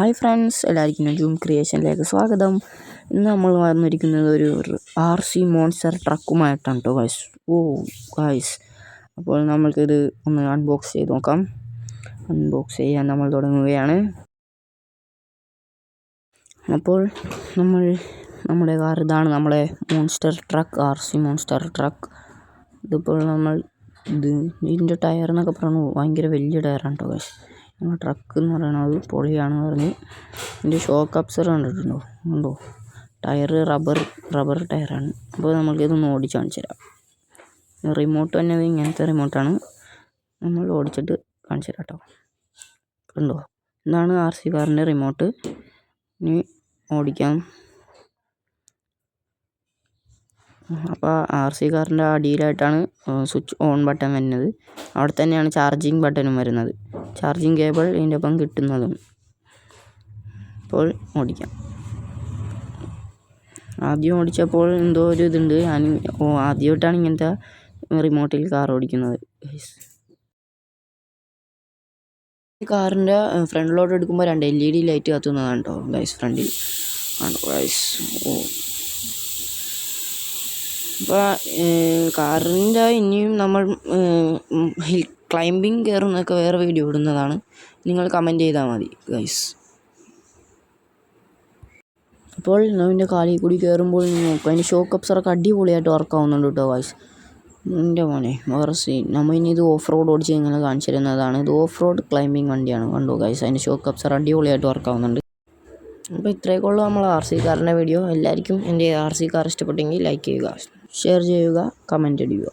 Hi friends, എല്ലാവർക്കും zoom ക്രിയേഷനിലേക്ക് സ്വാഗതം. ഇന്ന് നമ്മൾ വന്നിരിക്കുന്നത് ഒരു RC മോൺസ്റ്റർ ട്രക്കുമായിട്ടാണ് കേട്ടോ ഗൈസ്. ഗൈസ്, അപ്പോൾ നമ്മൾക്കിത് ഒന്ന് അൺബോക്സ് ചെയ്ത് നോക്കാം. അൺബോക്സ് ചെയ്യാൻ നമ്മൾ തുടങ്ങുകയാണ്. അപ്പോൾ നമ്മുടെ കാർ ഇതാണ്, നമ്മുടെ monster truck, RC monster truck. ഇതിപ്പോൾ ഇതിൻ്റെ ടയർ എന്നൊക്കെ പറഞ്ഞു ഭയങ്കര വലിയ ടയറാണ് കേട്ടോ ഗൈസ്. ട്രക്ക് എന്ന് പറയുന്നത് പൊളിയാണെന്ന് പറഞ്ഞ് ഇതിൻ്റെ ഷോക്ക് അബ്സർ കണ്ടോ ടയർ റബ്ബർ ടയറാണ്. അപ്പോൾ നമ്മൾക്കിതൊന്ന് ഓടിച്ച് കാണിച്ചു തരാം. റിമോട്ട് തന്നെ ഇങ്ങനത്തെ റിമോട്ടാണ്. നമ്മൾ ഓടിച്ചിട്ട് കാണിച്ചു തരാം കേട്ടോ. കണ്ടോ, ഇതാണ് RC കാറിൻ്റെ റിമോട്ട്. ഇനി ഓടിക്കാം. അപ്പോൾ RC കാറിൻ്റെ അടിയിലായിട്ടാണ് സ്വിച്ച് ഓൺ ബട്ടൺ വരുന്നത്. അവിടെ തന്നെയാണ് ചാർജിങ് ബട്ടണും വരുന്നത്. ചാർജിങ് കേബിൾ ഇതിൻ്റെ ഒപ്പം കിട്ടുന്നതും. അപ്പോൾ ഓടിക്കാം. ആദ്യം ഓടിച്ചപ്പോൾ എന്തോ ഒരു ഇതുണ്ട്. ഞാൻ ആദ്യമായിട്ടാണ് ഇങ്ങനത്തെ റിമോട്ടിൽ കാർ ഓടിക്കുന്നത്. ഈ കാറിൻ്റെ ഫ്രണ്ടിലോട്ട് എടുക്കുമ്പോൾ 2 LED ലൈറ്റ് കത്തുന്നതാണ് കേട്ടോ ഗൈസ്. ഫ്രണ്ടിൽ ആണോ ഗൈസ്. അപ്പോൾ കാറിൻ്റെ ഇനിയും നമ്മൾ ഹിൽ ക്ലൈമ്പിങ് കയറുന്നതൊക്കെ വേറെ വീഡിയോ ഇടുന്നതാണ്. നിങ്ങൾ കമൻറ്റ് ചെയ്താൽ മതി ഗൈസ്. അപ്പോൾ അതിൻ്റെ കാലിൽ കൂടി കയറുമ്പോൾ നോക്കും, അതിൻ്റെ ഷോക്ക് അബ്സറൊക്കെ അടിപൊളിയായിട്ട് വർക്ക് ആവുന്നുണ്ട് കേട്ടോ ഗൈസ്. എൻ്റെ മോനെ വേറെ സീൻ. നമ്മൾ ഇനി ഇത് ഓഫ് റോഡ് ഓടിച്ച് ഇങ്ങനെ കാണിച്ചു തരുന്നതാണ്. ഇത് ഓഫ് റോഡ് ക്ലൈമ്പിങ് വണ്ടിയാണ്. കണ്ടോ ഗൈസ്, അതിൻ്റെ ഷോക്ക് അബ്സർ അടിപൊളിയായിട്ട് വർക്ക് ആവുന്നുണ്ട്. അപ്പോൾ ഇത്രയൊക്കെ ഉള്ളൂ നമ്മൾ RC കാറിൻ്റെ വീഡിയോ. എല്ലാവർക്കും എൻ്റെ RC കാർ ഇഷ്ടപ്പെട്ടെങ്കിൽ ലൈക്ക് ചെയ്യുക, ഷെയർ ചെയ്യുക, കമൻറ്റ് ഇടുക.